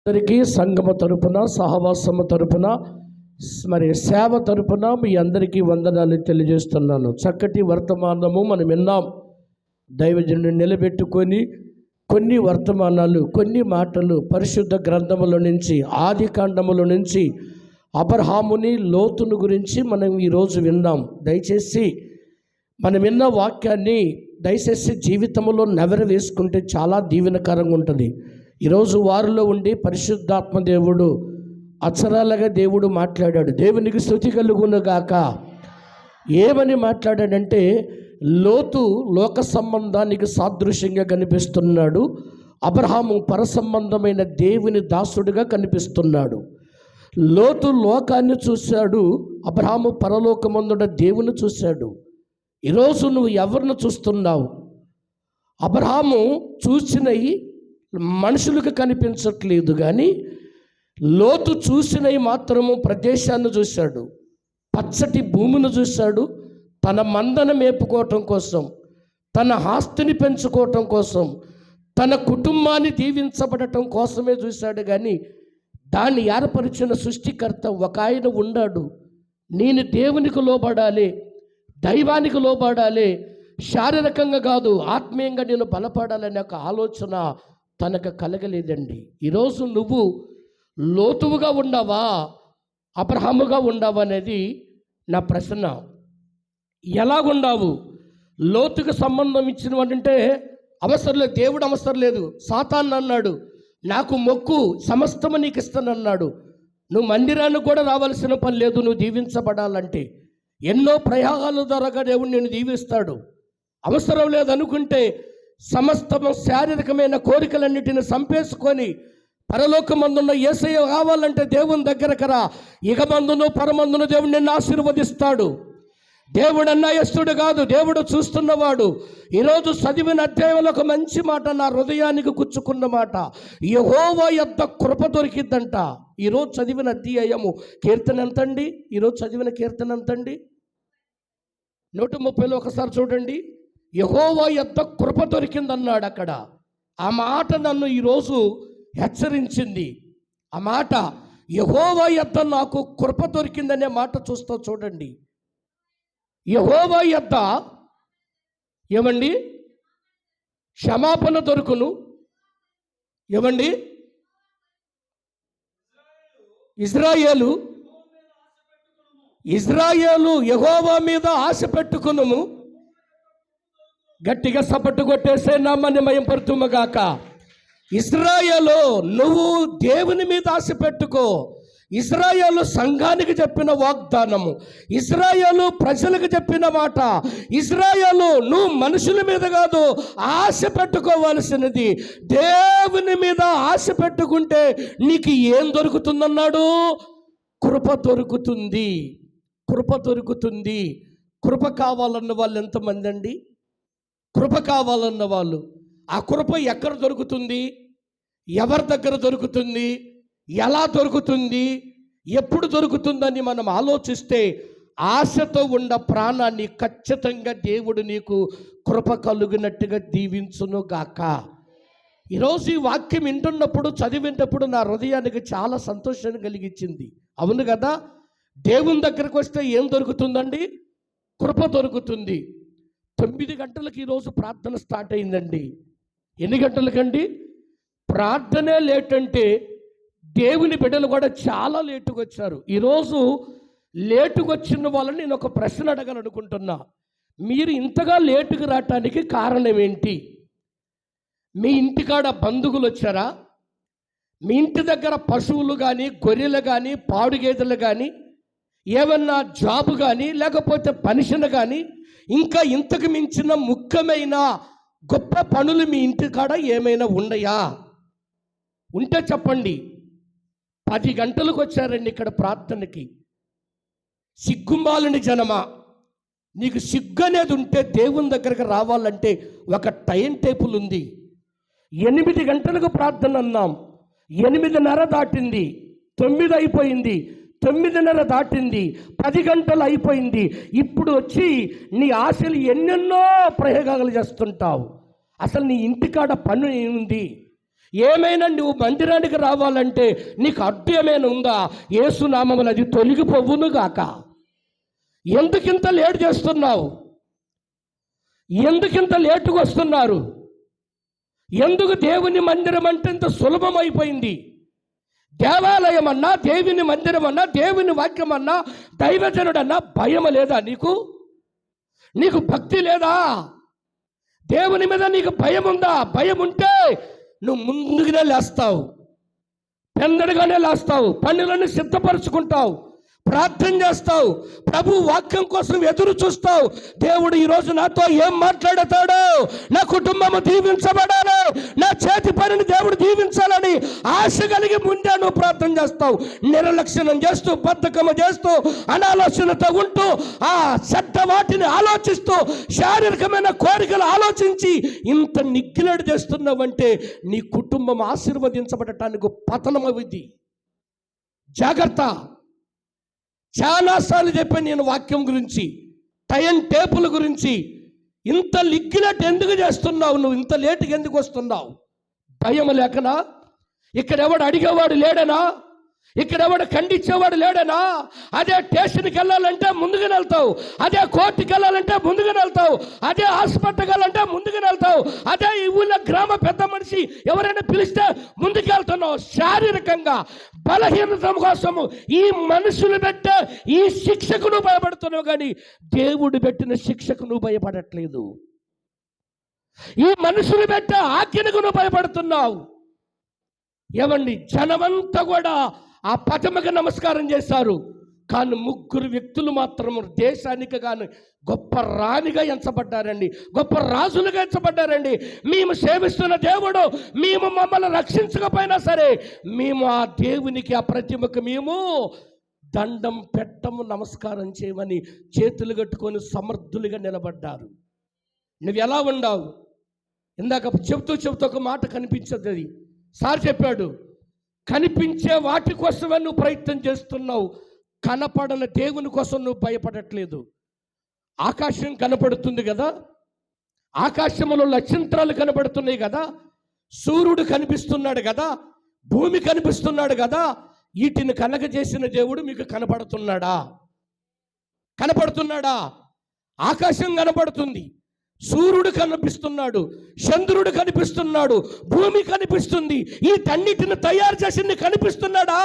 అందరికీ సంఘము తరపున, సహవాసము తరపున, మరి సేవ తరపున మీ అందరికీ వందనాలు తెలియజేస్తున్నాను. చక్కటి వర్తమానము మనం విన్నాం. దైవజనుడిని నిలబెట్టుకొని కొన్ని వర్తమానాలు, కొన్ని మాటలు పరిశుద్ధ గ్రంథముల నుంచి, ఆది కాండముల నుంచి అబ్రహాముని, లోతును గురించి మనం ఈరోజు విన్నాం. దయచేసి మనం విన్న వాక్యాన్ని దయచేసి జీవితంలో నెవరు వేసుకుంటే చాలా దీవెనకరంగా ఉంటుంది. ఈరోజు వారిలో ఉండి పరిశుద్ధాత్మ దేవుడు అక్షరాలుగా దేవుడు మాట్లాడాడు. దేవునికి స్తుతి కలుగునుగాక. ఏమని మాట్లాడాడంటే, లోతు లోక సంబంధానికి సాదృశ్యంగా కనిపిస్తున్నాడు, అబ్రహాము పరసంబంధమైన దేవుని దాసుడిగా కనిపిస్తున్నాడు. లోతు లోకాన్ని చూశాడు, అబ్రహాము పరలోకమందున దేవుని చూశాడు. ఈరోజు నువ్వు ఎవరిని చూస్తున్నావు? అబ్రహాము చూసినవి మనుషులకు కనిపించట్లేదు, కానీ లోతు చూసినవి మాత్రము ప్రదేశాన్ని చూశాడు, పచ్చటి భూమిని చూశాడు. తన మందను మేపుకోవటం కోసం, తన ఆస్తిని పెంచుకోవటం కోసం, తన కుటుంబాన్ని దీవించబడటం కోసమే చూశాడు. కానీ దాన్ని ఏర్పరిచిన సృష్టికర్త ఒక ఆయన ఉన్నాడు. నేను దేవునికి లోబడాలి, దైవానికి లోబడాలి, శారీరకంగా కాదు ఆత్మీయంగా నేను బలపడాలనే ఒక ఆలోచన తనకు కలగలేదండి. ఈరోజు నువ్వు లోతువుగా ఉన్నావా, అబ్రహాముగా ఉన్నావా అనేది నా ప్రశ్న. ఎలాగున్నావు? లోతుకు సంబంధం ఇచ్చిన వాడంటే అవసరం లేదు, దేవుడు అవసరం లేదు. సాతాను అన్నాడు, నాకు మొక్కు, సమస్తము నీకు ఇస్తానన్నాడు. నువ్వు మందిరానికి కూడా రావాల్సిన పని లేదు నువ్వు దీవించబడాలంటే. ఎన్నో ప్రయాగాల ద్వారా దేవుడు నేను దీవిస్తాడు. అవసరం లేదనుకుంటే సమస్తము శారీరకమైన కోరికలన్నిటిని సంపేసుకొని పరలోకమందున్న యేసయ్య కావాలంటే దేవుని దగ్గరకు రా. ఇక మందును పరమందును దేవుడు నిన్ను ఆశీర్వదిస్తాడు. దేవుడు అన్యాయస్తుడు కాదు, దేవుడు చూస్తున్నవాడు. ఈరోజు చదివిన అధ్యాయంలో ఒక మంచి మాట నా హృదయానికి గుచ్చుకున్న మాట. యెహోవా యొద్ద కృప దొరికిద్దంట. ఈరోజు చదివిన అధ్యాయము కీర్తన ఎంతండి? ఈరోజు చదివిన కీర్తన ఎంతండి? 130లో ఒకసారి చూడండి. యెహోవా యొద్ద కృప దొరికిందన్నాడు అక్కడ. ఆ మాట నన్ను ఈరోజు హెచ్చరించింది. ఆ మాట యెహోవా యొద్ద నాకు కృప దొరికిందనే మాట చూస్తూ చూడండి. యెహోవా యొద్ద ఏమండి క్షమాపణ దొరుకును. ఏమండి ఇజ్రాయేలు యెహోవా మీద ఆశ పెట్టుకును. గట్టిగా సపట్టు కొట్టేసే నామాన్ని మహిమపరచుమగాక. ఇజ్రాయేలు నువ్వు దేవుని మీద ఆశ పెట్టుకో. ఇజ్రాయేలు సంఘానికి చెప్పిన వాగ్దానము, ఇజ్రాయేలు ప్రజలకు చెప్పిన మాట. ఇజ్రాయేలు నువ్వు మనుషుల మీద కాదు ఆశ పెట్టుకోవాల్సినది దేవుని మీద ఆశ పెట్టుకుంటే నీకు ఏం దొరుకుతుందన్నాడు? కృప దొరుకుతుంది, కృప దొరుకుతుంది. కృప కావాలన్న వాళ్ళు ఎంతమంది అండి? కృప కావాలన్న వాళ్ళు. ఆ కృప ఎక్కడ దొరుకుతుంది? ఎవరి దగ్గర దొరుకుతుంది? ఎలా దొరుకుతుంది? ఎప్పుడు దొరుకుతుందని మనం ఆలోచిస్తే ఆశతో ఉన్న ప్రాణాన్ని ఖచ్చితంగా దేవుడు నీకు కృప కలుగునట్టుగా దీవించును గాక. ఈరోజు ఈ వాక్యం వింటున్నప్పుడు, చదివినప్పుడు నా హృదయానికి చాలా సంతోషాన్ని కలిగించింది. అవును కదా? దేవుని దగ్గరకు వస్తే ఏం దొరుకుతుందండి? కృప దొరుకుతుంది. 9 గంటలకు ఈరోజు ప్రార్థన స్టార్ట్ అయిందండి. ఎన్ని గంటలకండి? ప్రార్థనే లేట్ అంటే దేవుని బిడ్డలు కూడా చాలా లేటుగా వచ్చారు. ఈరోజు లేటుగా వచ్చిన వాళ్ళని నేను ఒక ప్రశ్న అడగాలనుకుంటున్నా. మీరు ఇంతగా లేటుగా రావటానికి కారణం ఏంటి? మీ ఇంటికాడ బంధువులు వచ్చారా? మీ ఇంటి దగ్గర పశువులు కానీ, గొర్రెలు కానీ, పాడుగేదెలు కానీ, ఏమన్నా జాబు కానీ, లేకపోతే పెన్షన్ కానీ, ఇంకా ఇంతకు మించిన ముఖ్యమైన గొప్ప పనులు మీ ఇంటికాడ ఏమైనా ఉన్నాయా? ఉంటే చెప్పండి. 10 గంటలకు వచ్చారండి ఇక్కడ ప్రార్థనకి. సిగ్గుమాలని జనమా, నీకు సిగ్గు అనేది ఉంటే దేవుని దగ్గరకు రావాలంటే ఒక టైం టేబుల్ ఉంది. 8 గంటలకు ప్రార్థన అన్నాం, 8:30 దాటింది, 9 అయిపోయింది, 9:30 దాటింది, 10 గంటలు అయిపోయింది. ఇప్పుడు వచ్చి నీ ఆశలు ఎన్నెన్నో ప్రయోగాలు చేస్తుంటావు. అసలు నీ ఇంటికాడ పని ఏముంది? ఏమైనా నువ్వు మందిరానికి రావాలంటే నీకు అడ్డు ఏమైనా ఉందా? యేసు నామములో అది తొలగిపోవును గాక. ఎందుకింత లేట్ చేస్తున్నావు? ఎందుకింత లేటుగా వస్తున్నారు? ఎందుకు దేవుని మందిరం అంటే ఇంత సులభమైపోయింది? దేవాలయం అన్నా, దేవుని మందిరం అన్నా, దేవుని వాక్యం అన్నా, దైవజనుడన్నా భయం లేదా నీకు? నీకు భక్తి లేదా? దేవుని మీద నీకు భయం ఉందా? భయం ఉంటే నువ్వు ముందుగానే లేస్తావు, పెందడుగానే లేస్తావు, పనులను సిద్ధపరచుకుంటావు, ప్రార్థన చేస్తావు, ప్రభు వాక్యం కోసం ఎదురు చూస్తావు. దేవుడు ఈరోజు నాతో ఏం మాట్లాడతాడో, నా కుటుంబము దీవించబడాలి, నా చేతి పనిని దేవుడు దీవించాలని ఆశ కలిగి ముందే నువ్వు ప్రార్థన చేస్తావు. నిర్లక్ష్యం చేస్తూ, బద్ధకము చేస్తూ, అనాలోచనతో ఉంటూ, ఆ చెడ్డ వాటిని ఆలోచిస్తూ, శారీరకమైన కోరికలు ఆలోచించి ఇంత నిగ్గిలేడు చేస్తున్నావంటే నీ కుటుంబం ఆశీర్వదించబడటానికి పతనమవుద్ది. జాగ్రత్త. చాలాసార్లు చెప్పాను నేను వాక్యం గురించి, టైం టేబుల్ గురించి. ఇంత లిగ్గినట్టు ఎందుకు చేస్తున్నావు? నువ్వు ఇంత లేటుగా ఎందుకు వస్తున్నావు? భయం లేకనా? ఇక్కడెవడు అడిగేవాడు లేడనా? ఇక్కడెవడు ఖండించేవాడు లేడనా? అదే స్టేషన్కి వెళ్ళాలంటే ముందుగా వెళ్తావు, అదే కోర్టుకి వెళ్ళాలంటే ముందుగా వెళ్తావు, అదే హాస్పిటల్కి వెళ్ళాలంటే ముందుగా వెళ్తావు, అదే ఈ ఊళ్ళో గ్రామ పెద్ద మనిషి ఎవరైనా పిలిస్తే ముందుకు వెళ్తున్నావు. శారీరకంగా బలహీనత కోసము ఈ మనుషులు పెట్టే ఈ శిక్షకు నువ్వు భయపడుతున్నావు, కానీ దేవుడు పెట్టిన శిక్షకు నువ్వు భయపడట్లేదు. ఈ మనుషులు పెట్టే ఆజ్ఞకు నువ్వు భయపడుతున్నావు. ఏమండి, జనమంతా కూడా ఆ పటముకి నమస్కారం చేశారు, కానీ 3 వ్యక్తులు మాత్రం దేశానికి కానీ గొప్ప రాణిగా ఎంచబడ్డారండి, గొప్ప రాజులుగా ఎంచబడ్డారండి. మేము సేవిస్తున్న దేవుడు మేము మమ్మల్ని రక్షించకపోయినా సరే, మేము ఆ దేవునికి, ఆ ప్రతిమకు మేము దండం పెట్టము, నమస్కారం చేయమని చేతులు కట్టుకొని సమర్థులుగా నిలబడ్డారు. నువ్వు ఎలా ఉన్నావు? ఇందాక చెబుతూ ఒక మాట కనిపించదు. అది సార్ చెప్పాడు, కనిపించే వాటి కోసమే నువ్వు ప్రయత్నం చేస్తున్నావు, కనపడని దేవుని కోసం నువ్వు భయపడట్లేదు. ఆకాశం కనపడుతుంది కదా, ఆకాశంలో నక్షత్రాలు కనపడుతున్నాయి కదా, సూర్యుడు కనిపిస్తున్నాడు కదా, భూమి కనిపిస్తున్నాడు కదా, వీటిని కలగజేసిన దేవుడు మీకు కనపడుతున్నాడా? కనపడుతున్నాడా? ఆకాశం కనపడుతుంది, సూర్యుడు కనిపిస్తున్నాడు, చంద్రుడు కనిపిస్తున్నాడు, భూమి కనిపిస్తుంది, ఈ తన్నిటిని తయారు చేసింది కనిపిస్తున్నాడా?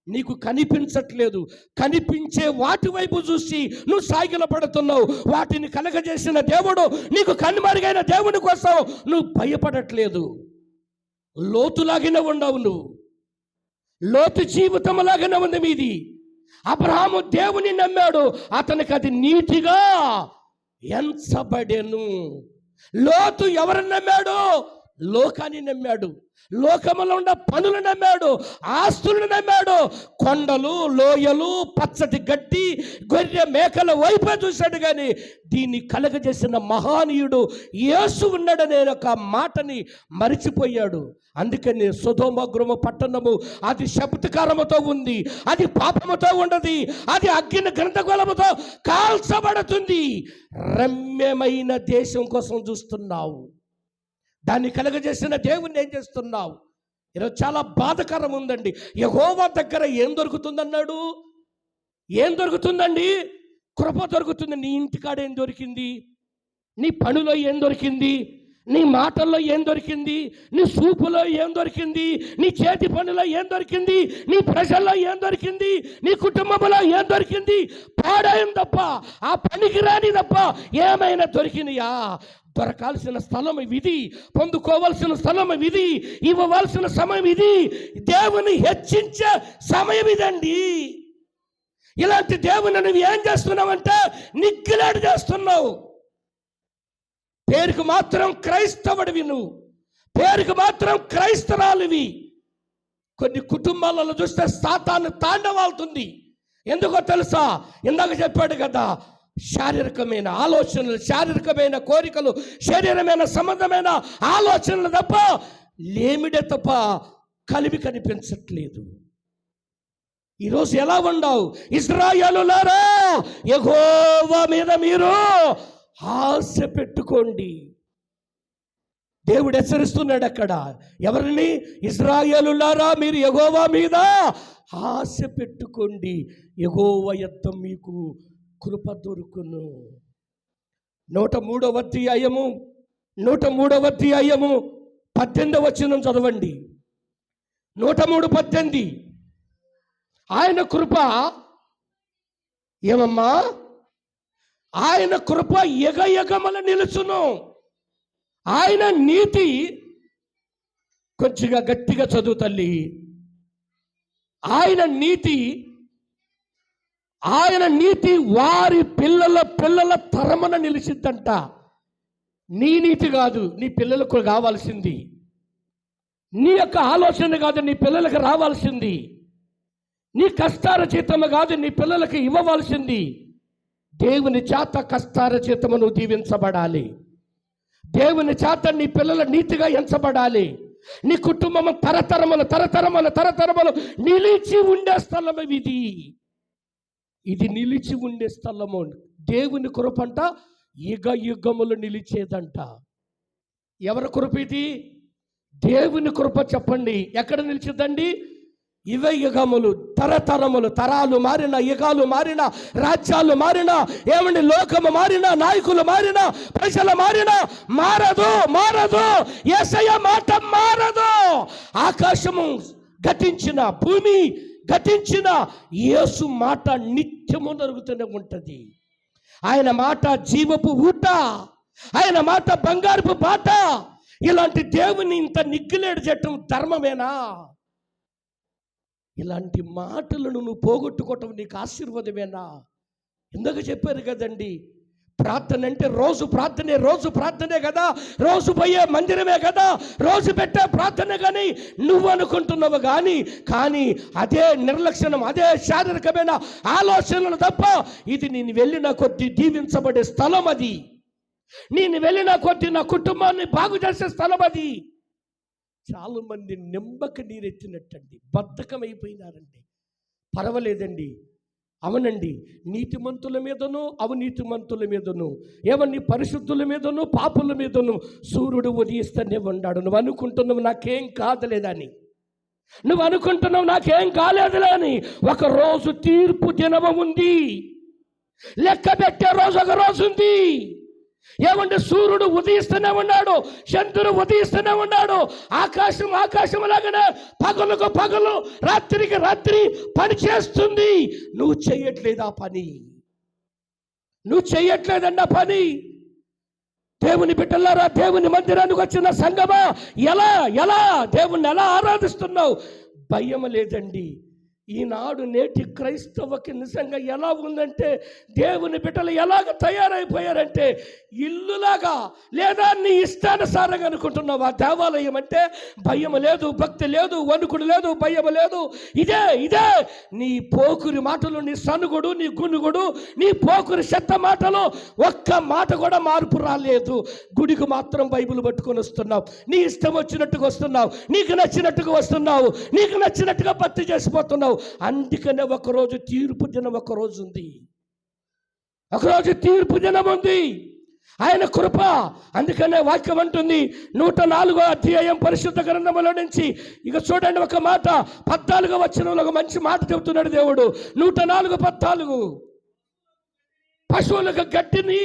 నీకు కనిపించట్లేదు. కనిపించే వాటి వైపు చూసి నువ్వు సాగిల పడుతున్నావు. వాటిని కలగజేసిన దేవుడు, నీకు కనుమరుగైన దేవుని కోసం నువ్వు భయపడట్లేదు. లోతులాగిన ఉండవు నువ్వు, లోతు జీవితం లాగానే ఉంది మీది. అబ్రహాము దేవుని నమ్మాడు, అతనికి అది నీతిగా ఎంచబడెను. లోతు ఎవరిని నమ్మాడు? లోకాన్ని నమ్మాడు, లోకములో ఉన్న పనులు నమ్మాడు, ఆస్తులను నమ్మాడు. కొండలు, లోయలు, పచ్చటి గడ్డి, గొర్రె మేకల వైపే చూశాడు, కానీ దీన్ని కలగజేసిన మహానీయుడు యేసు ఉన్నాడనే ఒక మాటని మరిచిపోయాడు. అందుకని సొదొమ గొమొర్రా పట్టణము అది శబ్దకారముతో ఉంది, అది పాపముతో ఉండదు, అది అగ్ని గంధగోళముతో కాల్చబడుతుంది. రమ్యమైన దేశం కోసం చూస్తున్నావు, దాన్ని కలగజేసిన దేవుణ్ణి ఏం చేస్తున్నావు? ఈరోజు చాలా బాధకరం ఉందండి. యెహోవా దగ్గర ఏం దొరుకుతుందన్నాడు? ఏం దొరుకుతుందండి? కృప దొరుకుతుంది. నీ ఇంటికాడ ఏం దొరికింది? నీ పనిలో ఏం దొరికింది? నీ మాటల్లో ఏం దొరికింది? నీ చూపులో ఏం దొరికింది? నీ చేతి పనిలో ఏం దొరికింది? నీ ప్రజల్లో ఏం దొరికింది? నీ కుటుంబంలో ఏం దొరికింది? పాడాయం తప్ప, ఆ పనికి రాని తప్ప ఏమైనా దొరికినాయా? దొరకాల్సిన స్థలం ఇది, పొందుకోవాల్సిన స్థలం ఇది, ఇవ్వవలసిన సమయం ఇది, దేవుని హెచ్చించే సమయం ఇదండి. ఇలాంటి దేవుని నువ్వు ఏం చేస్తున్నావంటే నిగ్గులేడు చేస్తున్నావు. పేరుకు మాత్రం క్రైస్తవుడివి, నువ్వు పేరుకు మాత్రం క్రైస్తరాలివి. కొన్ని కుటుంబాలలో చూస్తే సాతాను తాండవాలుతుంది. ఎందుకో తెలుసా? ఇందాక చెప్పాడు కదా, శారీరకమైన ఆలోచనలు, శారీరకమైన కోరికలు, శరీరమైన సంబంధమైన ఆలోచనలు తప్ప, లేమిడే తప్ప కలివి కనిపించట్లేదు. ఈరోజు ఎలా ఉన్నావు? ఇశ్రాయేలులారా, యెహోవా మీద మీరు ఆశ పెట్టుకోండి. దేవుడు హెచ్చరిస్తున్నాడు అక్కడ ఎవరిని? ఇశ్రాయేలులారా, మీరు యెహోవా మీద ఆశ పెట్టుకోండి, యెహోవా యొద్ద మీకు కృప దొరుకును. 103వ అధ్యాయము 18వ వచనం చదవండి. 103:18. ఆయన కృప ఏమమ్మా? ఆయన కృప యుగయుగముల నిలుచును. ఆయన నీతి, కొంచెంగా గట్టిగా చదువు తల్లి. ఆయన నీతి వారి పిల్లల తరమున నిలిచిద్దంట. నీ నీతి కాదు నీ పిల్లలకు కావాల్సింది, నీ యొక్క ఆలోచన కాదు నీ పిల్లలకు రావాల్సింది, నీ కష్టాల జీతము కాదు నీ పిల్లలకి ఇవ్వవలసింది. దేవుని చేత కష్టాల జీతము నువ్వు దీవించబడాలి. దేవుని చేత నీ పిల్లల నీతిగా ఎంచబడాలి. నీ కుటుంబం తరతరములు నిలిచి ఉండే స్థలము ఇది నిలిచి ఉండే స్థలము. దేవుని కృపంట యుగములు నిలిచేదంట. ఎవరి కృప ఇది? దేవుని కృప. చెప్పండి, ఎక్కడ నిలిచిద్దండి? యుగములు, తరతరములు. తరాలు మారిన, యుగాలు మారిన, రాజ్యాలు మారిన, ఏమండి లోకము మారిన, నాయకులు మారిన, ప్రజలు మారిన, మారదు. యేసయ్య మాట మారదు. ఆకాశము గతించిన, భూమి గతించిన, యేసు మాట నిత్యము జరుగుతూనే ఉంటుంది. ఆయన మాట జీవపు ఊట, ఆయన మాట బంగారపు బాట. ఇలాంటి దేవుని ఇంత నిగ్గులేడు చేయటం ధర్మమేనా? ఇలాంటి మాటలను నువ్వు పోగొట్టుకోవటం నీకు ఆశీర్వాదమేనా? ఇందాక చెప్పారు కదండి, ప్రార్థన అంటే రోజు ప్రార్థనే కదా, రోజు పోయే మందిరమే కదా, రోజు పెట్టే ప్రార్థన కానీ నువ్వు అనుకుంటున్నావు కానీ అదే నిర్లక్ష్యం, అదే శారీరకమైన ఆలోచనలు తప్ప ఇది నేను వెళ్ళిన కొద్దీ దీవించబడే స్థలం. అది నేను వెళ్ళిన కొద్దీ నా కుటుంబాన్ని బాగు చేసే స్థలం. అది చాలా మంది నింబక నీరెత్తినట్టండి, బద్ధకం అయిపోయినారండి. పర్వాలేదండి, అవునండి, నీతిమంతుల మీదను అవినీతిమంతుల మీదను, ఏమన్నీ పరిశుద్ధుల మీదను పాపుల మీదను సూర్యుడు ఉదయిస్తూనే ఉన్నాడు. నువ్వు అనుకుంటున్నావు నాకేం కాదులేదని, నువ్వు అనుకుంటున్నావు నాకేం కాలేదులే అని. ఒకరోజు తీర్పు దినము ఉంది, లెక్క పెట్టే రోజు ఒక రోజు ఉంది. ఏమంటే సూర్యుడు ఉదయిస్తూనే ఉన్నాడు, చంద్రుడు ఉదయిస్తూనే ఉన్నాడు. ఆకాశం లాగానే పగలుకు పగలు, రాత్రికి రాత్రి పని చేస్తుంది. నువ్వు చెయ్యట్లేదా పని? నువ్వు చెయ్యట్లేదన్న పని. దేవుని బిడ్డలారా, దేవుని మందిరానికి వచ్చిన సంగమా, ఎలా దేవుణ్ణి ఎలా ఆరాధిస్తున్నావు? భయం లేదండి. ఈనాడు నేటి క్రైస్తవకి నిజంగా ఎలా ఉందంటే, దేవుని బిడ్డలు ఎలాగ తయారైపోయారంటే ఇల్లులాగా, లేదా నీ ఇష్టానుసారంగా అనుకుంటున్నావా? దేవాలయం అంటే భయం లేదు, భక్తి లేదు, వణుకుడు లేదు, భయం లేదు. ఇదే నీ పోకురి మాటలు, నీ సనుగుడు, నీ గునుగుడు, నీ పోకురి చెత్త మాటలు, ఒక్క మాట కూడా మార్పు రాలేదు. గుడికి మాత్రం బైబిల్ పట్టుకొని వస్తున్నావు, నీ ఇష్టం వచ్చినట్టుగా వస్తున్నావు, నీకు నచ్చినట్టుగా వస్తున్నావు, నీకు నచ్చినట్టుగా భక్తి చేసిపోతున్నావు. అందుకనే ఒకరోజు తీర్పు దినం, ఒకరోజు తీర్పు దినం ఉంది. ఆయన కృప. అందుకనే వాక్యం అంటుంది 104వ అధ్యాయం పరిశుద్ధ గ్రంథములో నుంచి, ఇక చూడండి ఒక మాట, 14వ వచనంలో ఒక మంచి మాట చెబుతున్నాడు దేవుడు. 104:14, పశువులకు గడ్డిని,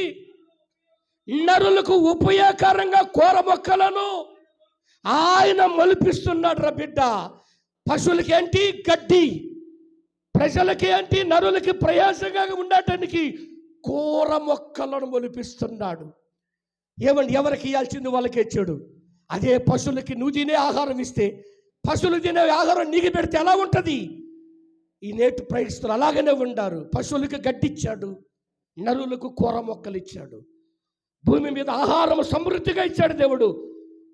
నరులకు ఉపయోగకరంగా కూర మొక్కలను ఆయన మొలిపిస్తున్నాడు రా బిడ్డ. పశువులకి ఏంటి? గడ్డి. ప్రజలకి ఏంటి? నరులకి ప్రయాసంగా ఉండటానికి కూర మొక్కలను మొలిపిస్తున్నాడు. ఏమండి, ఎవరికి ఇవ్వాల్సింది వాళ్ళకి ఇచ్చాడు. అదే పశువులకి నువ్వు తినే ఆహారం ఇస్తే, పశువులు తినే ఆహారం నీకు పెడితే ఎలా ఉంటుంది? ఈ నేటి ప్రయత్నాలు అలాగనే ఉండారు. పశువులకి గడ్డిచ్చాడు, నరులకు కూర మొక్కలు ఇచ్చాడు. భూమి మీద ఆహారం సమృద్ధిగా ఇచ్చాడు దేవుడు.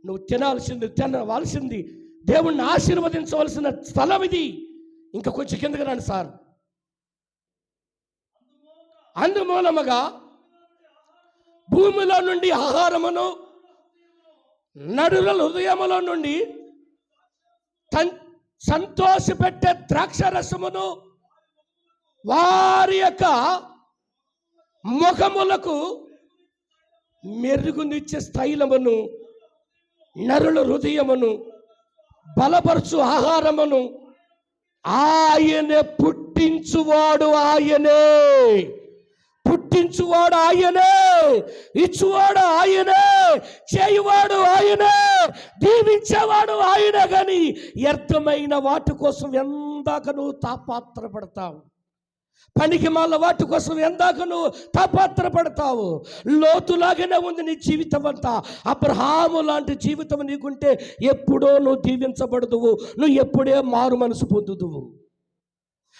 నువ్వు తినవలసింది, దేవుణ్ణి ఆశీర్వదించవలసిన స్థలం ఇది. ఇంకా కొంచెం కిందకి రండి సార్. అందుమూలముగా భూమిలో నుండి ఆహారమును, నరుల హృదయములో నుండి సంతోషపెట్టే ద్రాక్ష రసమును, వారి యొక్క ముఖములకు మెరుగునిచ్చే స్థైలమును నరుల హృదయమును బలపరచు ఆహారమును ఆయనే పుట్టించువాడు ఆయనే, పుట్టించువాడు ఆయనే, ఇచ్చువాడు ఆయనే, చేయువాడు ఆయనే, దీవించేవాడు ఆయనే. కానీ వ్యర్థమైన వాటి కోసం ఎందాక నువ్వు తాపాత్రపడతావు, పనికి మాల వాటి కోసం ఎందాక నువ్వు తాపాత్రపడతావు. లోతులాగానే ఉంది నీ జీవితం అంతా. అబ్రహాము లాంటి జీవితం నీకుంటే ఎప్పుడో నువ్వు దీవించబడదువు, నువ్వు ఎప్పుడే మారు మనసు పొందుదువు.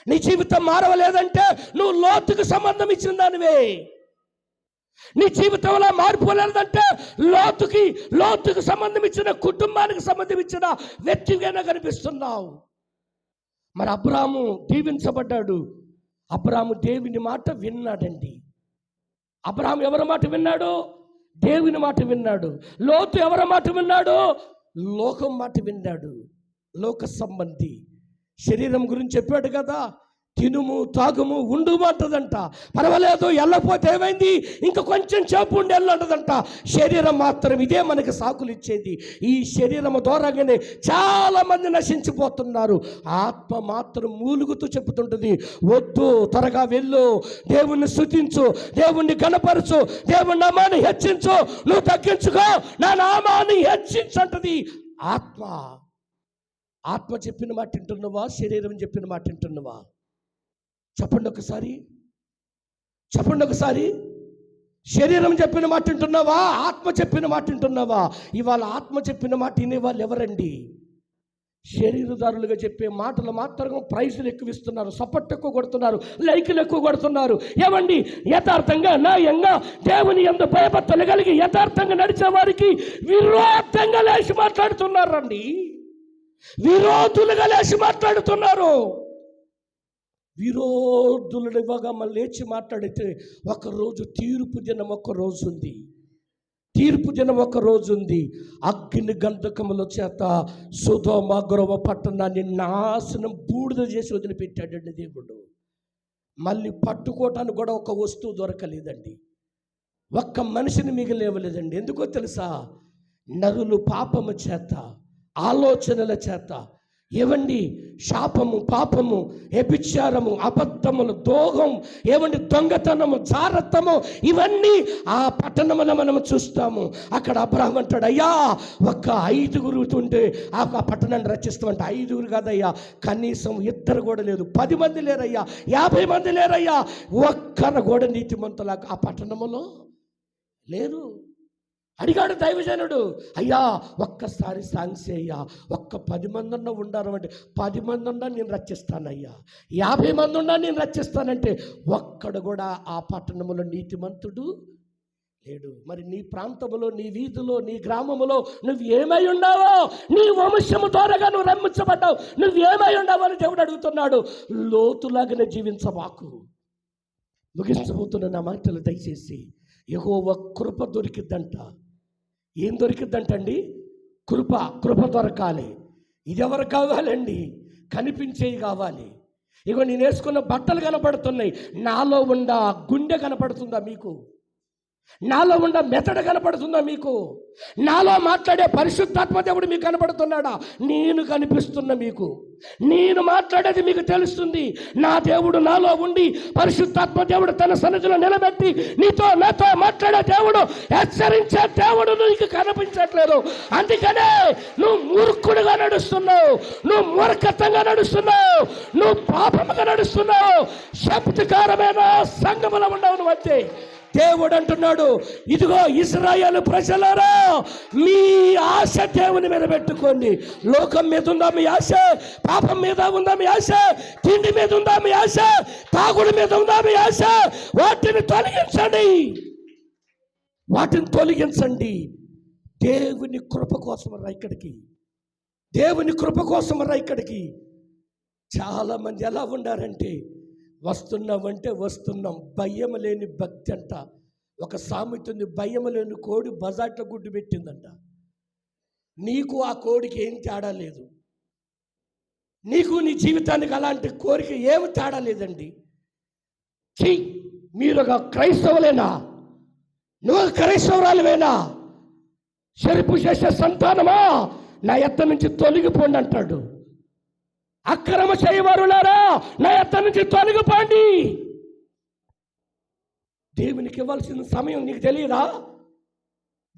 నీ జీవితం మారవలేదంటే నువ్వు లోతుకు సంబంధం ఇచ్చిన దానివే. నీ జీవితంలో మార్పు లేదంటే లోతుకు సంబంధం ఇచ్చిన, కుటుంబానికి సంబంధం ఇచ్చిన వ్యక్తిగానే కనిపిస్తున్నావు. మరి అబ్రాహాము దీవించబడ్డాడు. అబ్రాహాము దేవుని మాట విన్నాడండి. అబ్రాహాము ఎవరి మాట విన్నాడు? దేవుని మాట విన్నాడు. లోతు ఎవరి మాట విన్నాడు? లోకం మాట విన్నాడు. లోక సంబంధి. శరీరం గురించి చెప్పాడు కదా, తినుము తాగుము ఉండు అంటదంట. పర్వాలేదు, వెళ్ళకపోతే ఏమైంది, ఇంకా కొంచెం చేపు ఉండి వెళ్ళంటదంట. శరీరం మాత్రం ఇదే మనకి సాకులు ఇచ్చేది. ఈ శరీరం ద్వారాగానే చాలా మంది నశించిపోతున్నారు. ఆత్మ మాత్రం మూలుగుతూ చెబుతుంటుంది, వద్దు, త్వరగా వెళ్ళు, దేవుణ్ణి స్తుతించు, దేవుణ్ణి గణపరచు, దేవుని నామాన్ని హెచ్చించు, నువ్వు తగ్గించుకో, నా నామాన్ని హెచ్చించంటది ఆత్మ. ఆత్మ చెప్పిన మాట వింటున్నావా? శరీరం చెప్పిన మాట వింటున్నావా? చెప్పండి ఒకసారి, చెప్పండి ఒకసారి. శరీరం చెప్పిన మాట వింటున్నావా? ఆత్మ చెప్పిన మాట వింటున్నావా? ఇవాళ ఆత్మ చెప్పిన మాట వినేవాళ్ళు ఎవరండి? శరీరదారులుగా చెప్పే మాటలు మాత్రం ప్రైజులు ఎక్కువ ఇస్తున్నారు, సపోర్ట్ ఎక్కువ కొడుతున్నారు, లైకులు ఎక్కువ కొడుతున్నారు. ఏమండి, యథార్థంగా న్యాయంగా దేవుని యందు భయభక్తులు కలిగి యథార్థంగా నడిచే వారికి విరోధంగా లేచి మాట్లాడుతున్నారండి. విరోధులుగా లేచి మాట్లాడుతున్నారు. విరోధులుగా మళ్ళీ లేచి మాట్లాడితే ఒకరోజు తీర్పు దినం, ఒక రోజు ఉంది. తీర్పు దినం ఒక రోజు ఉంది. అగ్ని గంధకముల చేత సొదొమ గొరొమ పట్టణాన్ని నాశనం బూడిద చేసి వదిలిపెట్టాడండి దేవుడు. మళ్ళీ పట్టుకోవటానికి కూడా ఒక వస్తువు దొరకలేదండి, ఒక్క మనిషిని మిగిలేవలేదండి. ఎందుకో తెలుసా? నరులు పాపము చేత, ఆలోచనల చేత, ఏవండి, శాపము, పాపము, వ్యభిచారము, అబద్ధములు, దోహం, ఏవండి, దొంగతనము, జారత్వము, ఇవన్నీ ఆ పట్టణమున మనము చూస్తాము. అక్కడ అబ్రహాము అంటాడు, అయ్యా ఒక్క 5 ఉంటే ఆ పట్టణాన్ని రచిస్తామంటే 5 కాదయ్యా, కనీసం 2 కూడా లేదు, 10 మంది లేరయ్యా, 50 మంది లేరయ్యా, ఒక్కరు కూడా నీతిమంతులాగా ఆ పట్టణములో లేరు. అడిగాడు దైవజనుడు, అయ్యా ఒక్కసారి సాంగ్స్ అయ్యా, ఒక్క 10 మంది ఉన్నా ఉండారు అంటే, 10 మంది ఉన్నా నేను రచిస్తానయ్యా, 50 మంది ఉన్నా నేను రచిస్తానంటే ఒక్కడు కూడా ఆ పట్టణంలో నీతిమంతుడు లేడు. మరి నీ ప్రాంతంలో, నీ వీధిలో, నీ గ్రామంలో నువ్వు ఏమై ఉన్నావో, నీ వంశము ద్వారాగా నువ్వు రమ్మించబడ్డావు, నువ్వు ఏమై ఉన్నావో అని దేవుడు అడుగుతున్నాడు. లోతులాగానే జీవించబాకు. ముగించబోతున్న నా మాటలు దయచేసి, యెహోవా కృప దొరికిద్దంట. ఏం దొరికిద్దంటండి? కృప దొరకాలి. ఇది ఎవరు కావాలండి? కనిపించేవి కావాలి. ఇగో నేను వేసుకున్న బట్టలు కనపడుతున్నాయి, నాలో ఉన్న గుండె కనపడుతుందా మీకు? నాలో ఉన్న మెదడు కనపడుతుందా మీకు? నాలో మాట్లాడే పరిశుద్ధాత్మ దేవుడు మీకు కనపడుతున్నాడా? నేను కనిపిస్తున్నా మీకు, నేను మాట్లాడేది మీకు తెలుస్తుంది. నా దేవుడు నాలో ఉండి, పరిశుద్ధాత్మ దేవుడు తన సన్నిధిలో నిలబెట్టి నాతో మాట్లాడే దేవుడు, హెచ్చరించే దేవుడు నీకు కనిపించట్లేదు. అందుకనే నువ్వు మూర్ఖుడుగా నడుస్తున్నావు, నువ్వు మూర్ఖత్వంగా నడుస్తున్నావు, నువ్వు పాపముగా నడుస్తున్నావు, శబ్దకారమైన సంగములో ఉండవు నువ్వు. అంతే దేవుడు అంటున్నాడు, ఇదిగో ఇశ్రాయేలు ప్రజలారా, మీ ఆశ దేవుని మీద పెట్టుకోండి. లోకం మీద ఉందా మీ ఆశ? పాపం మీద ఉందా మీ ఆశ? తిండి మీద ఉందా మీ ఆశ? తాగుడు మీద ఉందా మీ ఆశ? వాటిని తొలగించండి. దేవుని కృప కోసం రా ఇక్కడికి, దేవుని కృప కోసం రా ఇక్కడికి. చాలా మంది ఎలా ఉండారంటే, వస్తున్నామంటే వస్తున్నాం, భయం లేని భక్తి అంట. ఒక సామెత ఉంది, భయం లేని కోడి బజాట్లో గుడ్డు పెట్టిందంట. నీకు ఆ కోడికి ఏం తేడా లేదు, నీకు నీ జీవితానికి అలాంటి కోరిక ఏమి తేడా లేదండి. మీరు ఒక క్రైస్తవులేనా? నువ్వు క్రైస్తవురాలువేనా? చెరుపు చేసే సంతానమా నా ఎద్ద నుంచి తొలగిపోండి అంటాడు. అక్రమ చేయవారులారా నా ఎద్ద నుంచి తొలగిపోండి. దేవునికి ఇవ్వాల్సిన సమయం నీకు తెలియదా?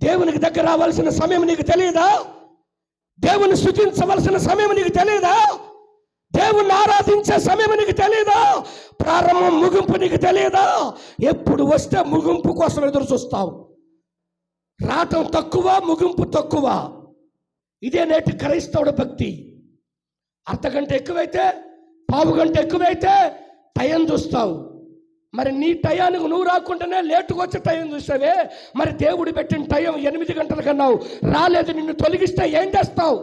దేవునికి దగ్గర రావాల్సిన సమయం నీకు తెలియదా? దేవుని స్తుతించవలసిన సమయం నీకు తెలియదా? దేవుణ్ణి ఆరాధించే సమయం నీకు తెలియదా? ప్రారంభం ముగింపు నీకు తెలియదా? ఎప్పుడు వస్తే ముగింపు కోసం ఎదురు చూస్తావు. రావటం తక్కువ, ముగింపు తక్కువ. ఇదే నేటి క్రైస్తవుడి భక్తి. అర్ధగంట ఎక్కువైతే, పావు గంట ఎక్కువైతే టైం చూస్తావు. మరి నీ టయానికి నువ్వు రాకుండానే లేటుగా వచ్చే టైం చూస్తావే. మరి దేవుడు పెట్టిన టైం 8 గంటల కన్నావు, రాలేదు, నిన్ను తొలగిస్తే ఏం చేస్తావు?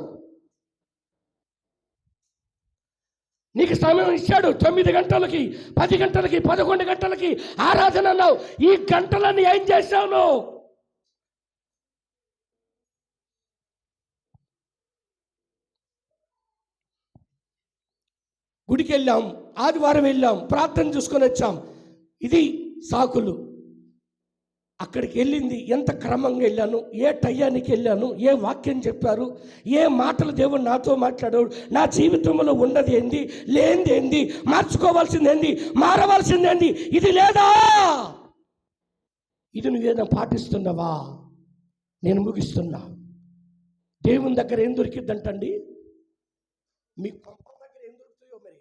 నీకు సమయం ఇచ్చాడు 9 గంటలకి, 10 గంటలకి, 11 గంటలకి ఆరాధన అన్నావు. ఈ గంటలన్నీ ఏం చేశావు నువ్వు? గుడికి వెళ్ళాం, ఆదివారం వెళ్ళాం, ప్రార్థన చూసుకొని వచ్చాం. ఇది సాకులు. అక్కడికి వెళ్ళింది ఎంత క్రమంగా వెళ్ళాను, ఏ టయానికి వెళ్ళాను, ఏ వాక్యం చెప్పారు, ఏ మాటలు దేవుడు నాతో మాట్లాడాడు, నా జీవితంలో ఉన్నది ఏంది, లేనిది ఏంది, మార్చుకోవాల్సింది ఏంది, మారవలసింది ఏంది, ఇది లేదా? ఇది నువ్వేదైనా పాటిస్తున్నావా? నేను ముగిస్తున్నా. దేవుని దగ్గర ఏం దొరికిద్దంటండి? మీ పంప దగ్గర ఏం దొరుకుతాయో, మరి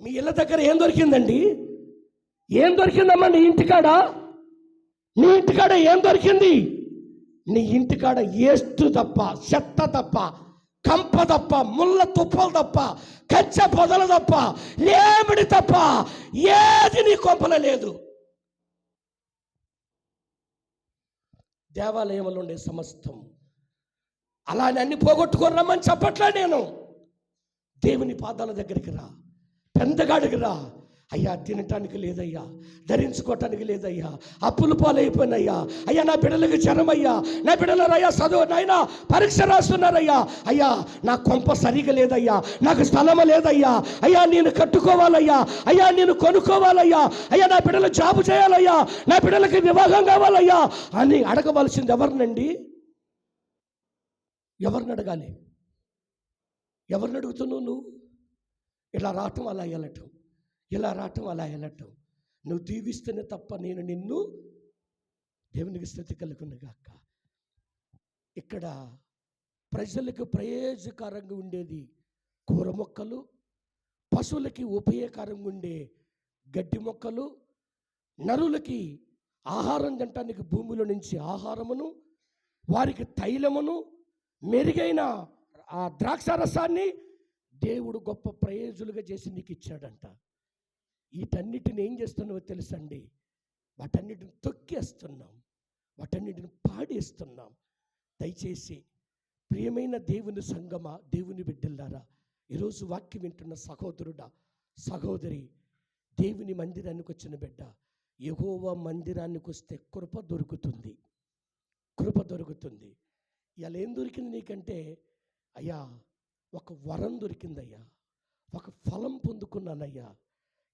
మీ ఇళ్ళ దగ్గర ఏం దొరికిందండి? ఏం దొరికిందమ్మా నీ ఇంటికాడ? నీ ఇంటికాడ ఏం దొరికింది? నీ ఇంటికాడ ఏస్తు తప్ప, చెత్త తప్ప, కంప తప్ప, ముళ్ళ తుప్పలు తప్ప, కచ్చ పొదలు తప్ప, లేమిడి తప్ప ఏది నీ కొంపల లేదు. దేవాలయంలో ఉండే సమస్తం అలానే అన్ని పోగొట్టుకొని రమ్మని చెప్పట్లే నేను. దేవుని పాదాల దగ్గరికి రా, పెందగాడికి రా. అయ్యా తినటానికి లేదయ్యా, ధరించుకోవటానికి లేదయ్యా, అప్పులు పాలైపోయినయ్యా, అయ్యా నా బిడ్డలకు జ్వరమయ్యా, నా బిడ్డలరయ్యా చదువు నాయనా పరీక్ష రాస్తున్నారయ్యా, అయ్యా నా కొంప సరిగా లేదయ్యా, నాకు స్థలము లేదయ్యా, అయ్యా నేను కట్టుకోవాలయ్యా, అయ్యా నేను కొనుక్కోవాలయ్యా, అయ్యా నా బిడ్డలు జాబు చేయాలయ్యా, నా బిడ్డలకి వివాహం కావాలయ్యా అని అడగవలసింది ఎవరినండి? ఎవరిని అడగాలి? ఎవరిని అడుగుతున్నావు నువ్వు? ఇలా రావటం, అలా వెళ్ళటం, ఇలా రావటం, అలా వెళ్ళటం. నువ్వు దీవిస్తేనే తప్ప నేను నిన్ను. దేవునికి స్తుతి కలుగునుగాక. ఇక్కడ ప్రజలకు ప్రయోజకరంగా ఉండేది కూర మొక్కలు, పశువులకి ఉపయోగకరంగా ఉండే గడ్డి మొక్కలు, నరులకి ఆహారం తినటానికి భూమిలో నుంచి ఆహారమును, వారికి తైలమును, మెరుగైన ఆ ద్రాక్షారసాన్ని దేవుడు గొప్ప ప్రయోజులుగా చేసి నీకు ఇచ్చాడంట. వీటన్నిటిని ఏం చేస్తున్నావో తెలుసండి? వాటన్నిటిని తొక్కేస్తున్నాం, వాటన్నిటిని పాడేస్తున్నాం. దయచేసి ప్రియమైన దేవుని సంగమా, దేవుని బిడ్డలారా, ఈరోజు వాక్యం వింటున్న సహోదరుడా, సహోదరి, దేవుని మందిరానికి వచ్చిన బిడ్డ, యెహోవా మందిరానికి వస్తే కృప దొరుకుతుంది, కృప దొరుకుతుంది. ఇలా ఏం దొరికింది నీకంటే, అయ్యా ఒక వరం దొరికిందయ్యా, ఒక ఫలం పొందుకున్నానయ్యా,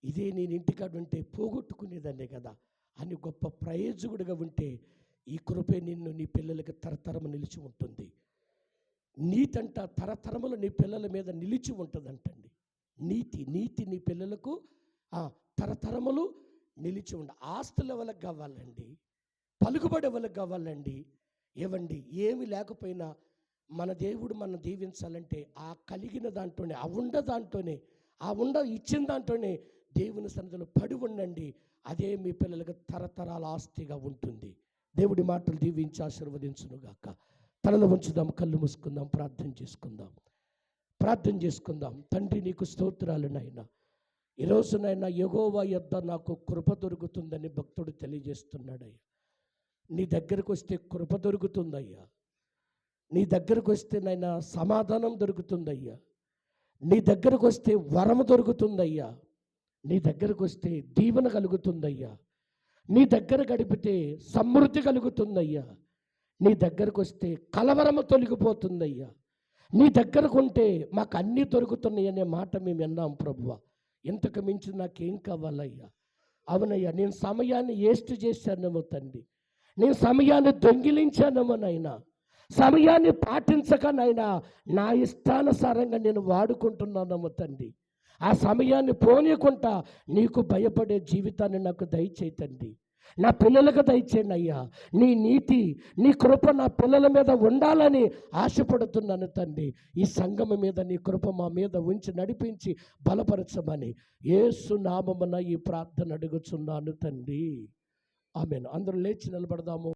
ఇదే నేను ఇంటికాడ ఉంటే పోగొట్టుకునేదాన్నే కదా అని గొప్ప ప్రయోజకుడిగా ఉంటే ఈ కృపే నిన్ను, నీ పిల్లలకి తరతరము నిలిచి ఉంటుంది. నీతంట తరతరములు నీ పిల్లల మీద నిలిచి ఉంటుందంటండి. నీతి నీ పిల్లలకు తరతరములు నిలిచి ఉండ. ఆస్తుల వాళ్ళకి కావాలండి, పలుకుబడి వాళ్ళకి కావాలండి. ఏవండి, ఏమి లేకపోయినా మన దేవుడు మనం దీవించాలంటే ఆ కలిగిన దాంట్లోనే, ఆ ఉండ ఇచ్చిన దాంట్లోనే దేవుని సన్నిధిలో పడి ఉండండి. అదే మీ పిల్లలకు తరతరాల ఆస్తిగా ఉంటుంది. దేవుడి మాటలు దీవించి ఆశీర్వదించునుగాక. తలలో ఉంచుదాం, కళ్ళు మూసుకుందాం, ప్రార్థన చేసుకుందాం. తండ్రి నీకు స్తోత్రాలు నాయనా. ఈరోజునైనా యెహోవా యొద్ద నాకు కృప దొరుకుతుందని భక్తుడు తెలియజేస్తున్నాడయ్యా. నీ దగ్గరకు వస్తే కృప దొరుకుతుందయ్యా. నీ దగ్గరకు వస్తే నాయనా సమాధానం దొరుకుతుందయ్యా. నీ దగ్గరకు వస్తే వరము దొరుకుతుందయ్యా. నీ దగ్గరకు వస్తే దీవెన కలుగుతుందయ్యా. నీ దగ్గర గడిపితే సమృద్ధి కలుగుతుందయ్యా. నీ దగ్గరకు వస్తే కలవరము తొలగిపోతుందయ్యా. నీ దగ్గరకు ఉంటే మాకు అన్నీ దొరుకుతున్నాయి అనే మాట మేము విన్నాం ప్రభువా. ఇంతకు మించి నాకేం కావాలయ్యా? అవునయ్యా, నేను సమయాన్ని వేస్ట్ చేశానేమో తండ్రి, నేను సమయాన్ని దొంగిలించానేమో నాయనా. సమయాన్ని పాటించక నాయనా నా ఇష్టానుసారంగా నేను వాడుకుంటున్నానమ్మ తండ్రి. ఆ సమయాన్ని పోనీయకుండా నీకు భయపడే జీవితాన్ని నాకు దయచేయి తండ్రి. నా పిల్లలకు దయచేయండి అయ్యా. నీ నీతి, నీ కృప నా పిల్లల మీద ఉండాలని ఆశపడుతున్నాను తండ్రి. ఈ సంఘం మీద నీ కృప మా మీద ఉంచి నడిపించి బలపరచమని యేసు నామమున ఈ ప్రార్థన అడుగుచున్నాను తండ్రి. ఆమేన్. అందరూ లేచి నిలబడదాము.